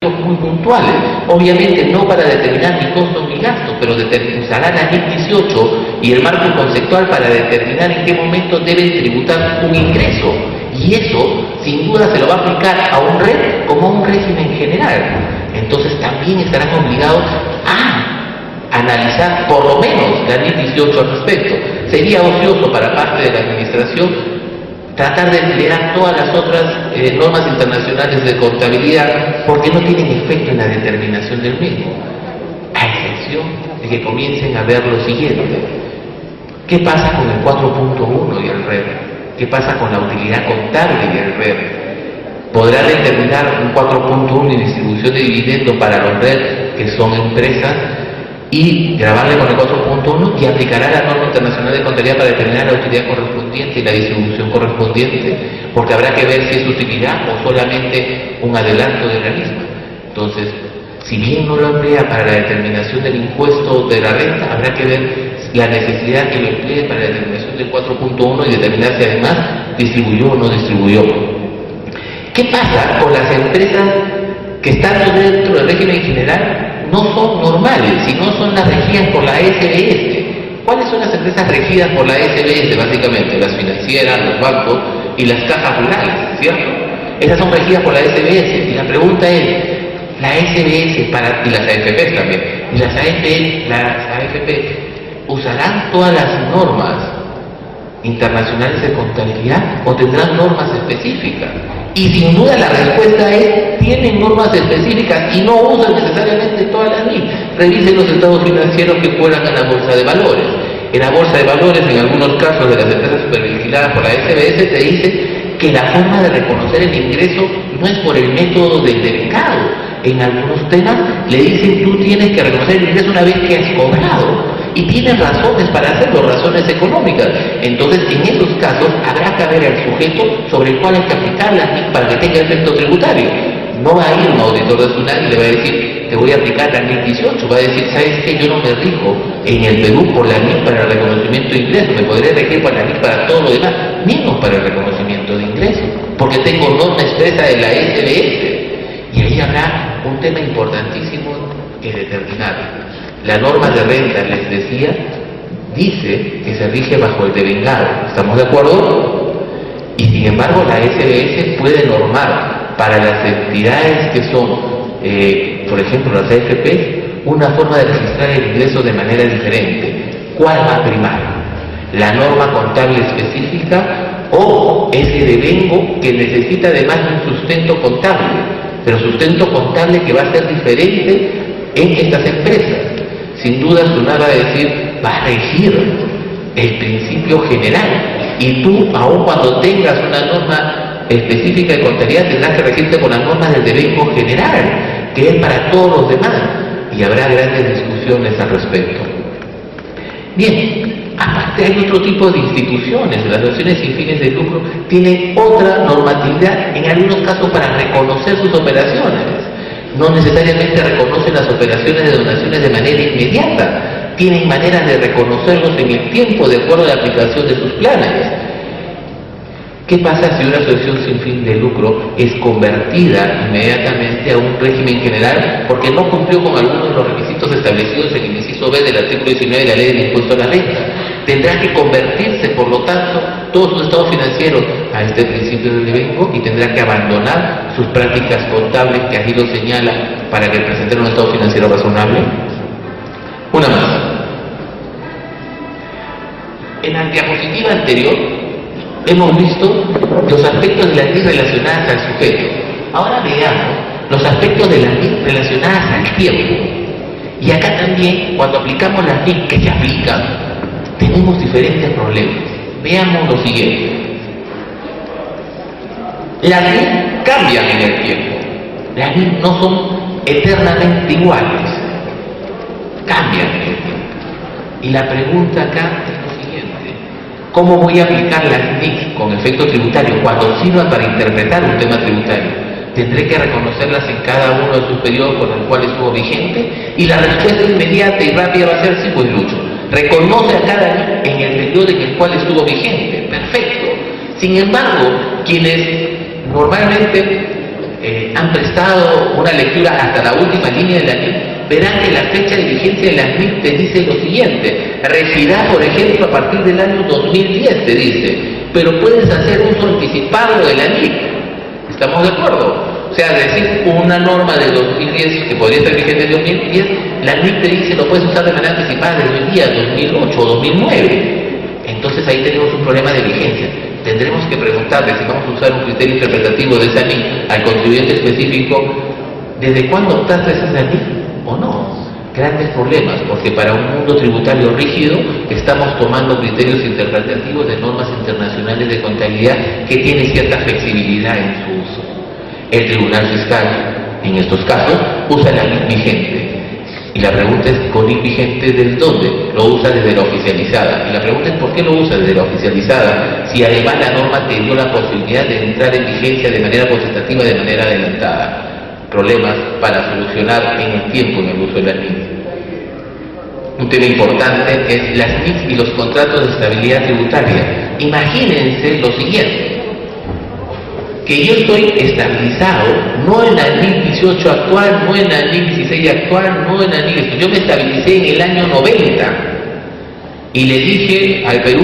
aspectos muy puntuales. Obviamente no para determinar ni costos ni gastos, pero usará la NIC 18 y el marco conceptual para determinar en qué momento deben tributar un ingreso. Y eso, sin duda, se lo va a aplicar a un REP como a un régimen general. Entonces también estarán obligados a analizar por lo menos la NIC 18 al respecto. Sería ocioso para parte de la administración tratar de emplear todas las otras normas internacionales de contabilidad porque no tienen efecto en la determinación del mismo, a excepción de que comiencen a ver lo siguiente. ¿Qué pasa con el 4.1 y el REP? ¿Qué pasa con la utilidad contable y el REP? ¿Podrá determinar un 4.1 y distribución de dividendos para los REP que son empresas y grabarle con el 4.1 y aplicará la norma internacional de contabilidad para determinar la utilidad correspondiente y la distribución correspondiente? Porque habrá que ver si es utilidad o solamente un adelanto de la misma. Entonces, si bien no lo emplea para la determinación del impuesto de la renta, habrá que ver la necesidad que lo emplee para la determinación del 4.1 y determinar si además distribuyó o no distribuyó. ¿Qué pasa con las empresas que están dentro del régimen general? No son normales, sino son las regidas por la SBS. ¿Cuáles son las empresas regidas por la SBS? Básicamente, las financieras, los bancos y las cajas rurales, ¿cierto? Esas son regidas por la SBS. Y la pregunta es, la SBS y las AFPs también, y las AFP ¿usarán todas las normas internacionales de contabilidad o tendrán normas específicas? Y sin duda la respuesta es, tienen normas específicas y no usan necesariamente todas las NIC. Revisen los estados financieros que fueran a la bolsa de valores. En la bolsa de valores, en algunos casos de las empresas supervigiladas por la SBS, te dice que la forma de reconocer el ingreso no es por el método del mercado. En algunos temas le dicen, tú tienes que reconocer el ingreso una vez que has cobrado. Y tienen razones para hacerlo, razones económicas. Entonces, en esos casos, habrá que ver al sujeto sobre el cual hay que aplicar la NIC para que tenga efecto tributario. No va a ir un auditor de SUNAT y le va a decir, te voy a aplicar la NIC 18. Va a decir, ¿sabes qué? Yo no me rijo en el Perú por la NIC para el reconocimiento de ingresos. Me podré regir por la NIC para todo lo demás, menos para el reconocimiento de ingresos, porque tengo norma expresa de la SBS. Y ahí habrá un tema importantísimo que determinar. La norma de renta, les decía, dice que se rige bajo el devengado. ¿Estamos de acuerdo? Y sin embargo la SBS puede normar para las entidades que son, por ejemplo, las AFP, una forma de registrar el ingreso de manera diferente. ¿Cuál va a primar? ¿La norma contable específica o ese devengo que necesita además un sustento contable? Pero sustento contable que va a ser diferente en estas empresas. Sin duda SUNAT va a decir, va a regir el principio general, y tú, aun cuando tengas una norma específica de contabilidad, tendrás que regirte con las normas del devengo general, que es para todos los demás, y habrá grandes discusiones al respecto. Bien, aparte hay otro tipo de instituciones. Las asociaciones sin fines de lucro tienen otra normatividad, en algunos casos para reconocer sus operaciones. No necesariamente reconocen las operaciones de donaciones de manera inmediata, tienen maneras de reconocerlos en el tiempo de acuerdo a la aplicación de sus planes. ¿Qué pasa si una asociación sin fin de lucro es convertida inmediatamente a un régimen general porque no cumplió con algunos de los requisitos establecidos en el inciso B del artículo 19 de la Ley del Impuesto a la Renta? Tendrá que convertirse, por lo tanto, todos sus estados financieros a este principio del devengo y tendrá que abandonar sus prácticas contables que aquí lo señala para que presenten un estado financiero razonable. Una más. En la diapositiva anterior hemos visto los aspectos de las NIC relacionadas al sujeto. Ahora veamos los aspectos de las NIC relacionadas al tiempo. Y acá también, cuando aplicamos las NIC que se aplican, tenemos diferentes problemas. Veamos lo siguiente. Las NIC cambian en el tiempo. Las NIC no son eternamente iguales. Cambian en el tiempo. Y la pregunta acá es lo siguiente. ¿Cómo voy a aplicar las NIC con efecto tributario cuando sirvan para interpretar un tema tributario? ¿Tendré que reconocerlas en cada uno de sus periodos por el cual estuvo vigente? Y la respuesta inmediata y rápida va a ser sí, pues Lucho. Reconoce a cada NIC en el periodo en el cual estuvo vigente. Perfecto. Sin embargo, quienes normalmente han prestado una lectura hasta la última línea de la NIC, verán que la fecha de vigencia de la NIC te dice lo siguiente: regirá, por ejemplo, a partir del año 2010, te dice, pero puedes hacer uso anticipado de la NIC. ¿Estamos de acuerdo? O sea, decir una norma de 2010 que podría estar vigente en 2010, la NIC te dice lo puedes usar de manera anticipada desde el día 2008 o 2009. Entonces ahí tenemos un problema de vigencia. Tendremos que preguntarle si vamos a usar un criterio interpretativo de esa NIC al contribuyente específico, ¿desde cuándo optaste esa NIC o no? Grandes problemas, porque para un mundo tributario rígido estamos tomando criterios interpretativos de normas internacionales de contabilidad que tienen cierta flexibilidad en su uso. El Tribunal Fiscal, en estos casos, usa la NIC vigente. Y la pregunta es, ¿con NIC vigente desde dónde? Lo usa desde la oficializada. Y la pregunta es, ¿por qué lo usa desde la oficializada? Si además la norma te dio la posibilidad de entrar en vigencia de manera potestativa, de manera adelantada. Problemas para solucionar en el tiempo en el uso de la NIC. Un tema importante es las NIC y los contratos de estabilidad tributaria. Imagínense lo siguiente: que yo estoy estabilizado, no en la NIC 18 actual, no en la NIC 16 actual, no en la NIC... Yo me estabilicé en el año 90 y le dije al Perú,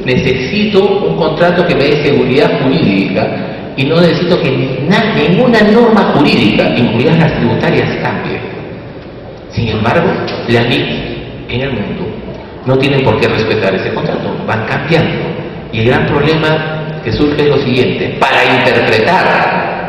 necesito un contrato que me dé seguridad jurídica y no necesito que ninguna norma jurídica, incluidas las tributarias, cambie. Sin embargo, la NIC en el mundo no tienen por qué respetar ese contrato, van cambiando. Y el gran problema que surge es lo siguiente: para interpretar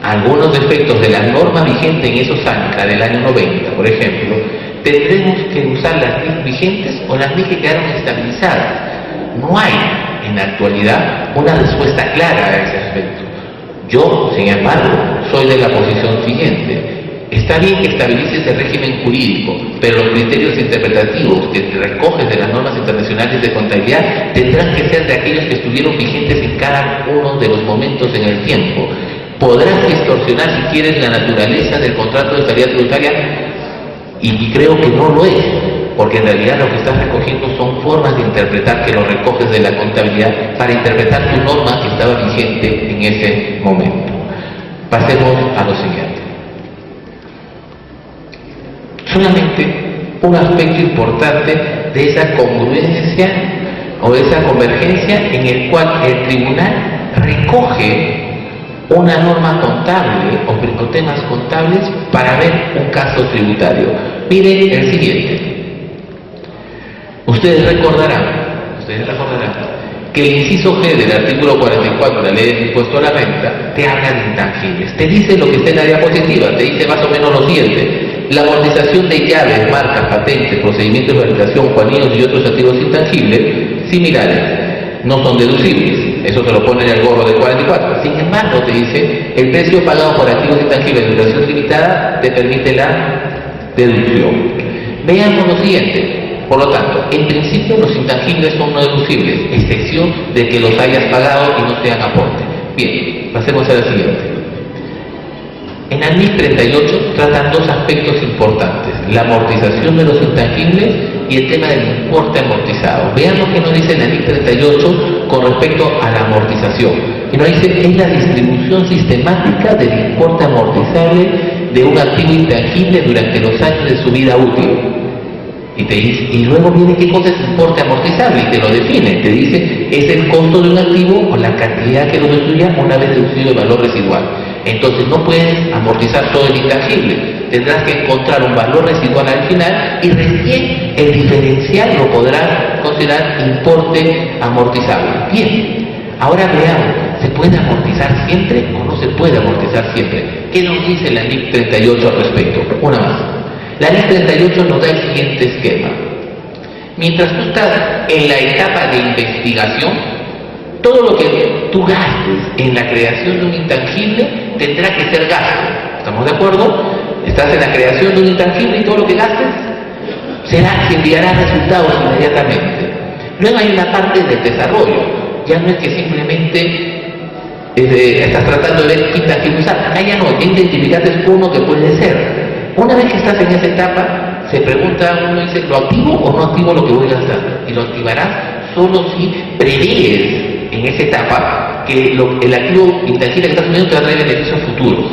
algunos defectos de la norma vigente en esos años, la del año 90, por ejemplo, tendremos que usar las NIC vigentes o las NIC que quedaron estabilizadas. No hay, en la actualidad, una respuesta clara a ese aspecto. Yo, sin embargo, soy de la posición siguiente: está bien que estabilices el régimen jurídico, pero los criterios interpretativos que recoges de las normas internacionales de contabilidad tendrán que ser de aquellos que estuvieron vigentes en cada uno de los momentos en el tiempo. Podrás distorsionar, si quieres, la naturaleza del contrato de estabilidad tributaria, y creo que no lo es, porque en realidad lo que estás recogiendo son formas de interpretar que lo recoges de la contabilidad para interpretar tu norma que estaba vigente en ese momento. Pasemos a lo siguiente. Solamente un aspecto importante de esa congruencia o de esa convergencia en el cual el tribunal recoge una norma contable o temas contables para ver un caso tributario. Miren el siguiente. Ustedes recordarán que el inciso G del artículo 44 de la Ley del Impuesto a la Renta te habla de intangibles. Te dice lo que está en la diapositiva, te dice más o menos lo siguiente: la amortización de llaves, marcas, patentes, procedimientos de validación, juaninos y otros activos intangibles similares no son deducibles. Eso te lo pone en el gorro del 44. Sin embargo, te dice, el precio pagado por activos intangibles de duración limitada te permite la deducción. Veamos lo siguiente. Por lo tanto, en principio los intangibles son no deducibles, excepción de que los hayas pagado y no sean aporte. Bien, pasemos a la siguiente. En la NIC 38 tratan dos aspectos importantes: la amortización de los intangibles y el tema del importe amortizado. Vean lo que nos dice la NIC 38 con respecto a la amortización. Y nos dice, es la distribución sistemática del importe amortizable de un activo intangible durante los años de su vida útil. Y te dice, y luego viene qué cosa es importe amortizable, y te lo define, te dice, es el costo de un activo o la cantidad que lo destruya una vez deducido el valor residual. Entonces no puedes amortizar todo el intangible, tendrás que encontrar un valor residual al final y recién el diferencial lo podrás considerar importe amortizable. Bien, ahora veamos, ¿se puede amortizar siempre o no se puede amortizar siempre? ¿Qué nos dice la NIC 38 al respecto? Una más. La NIC 38 nos da el siguiente esquema. Mientras tú estás en la etapa de investigación, todo lo que tú gastes en la creación de un intangible tendrá que ser gasto. ¿Estamos de acuerdo? Estás en la creación de un intangible y todo lo que gastes se enviará resultados inmediatamente. Luego hay una parte del desarrollo. Ya no es que simplemente estás tratando de ver qué intangible usar. Acá ya no, ya identificaste uno que puede ser. Una vez que estás en esa etapa, se pregunta uno, dice, ¿lo activo o no activo lo que voy a gastar? Y lo activarás solo si prevés en esa etapa que el activo intangible que estás asumiendo te va a traer beneficios futuros.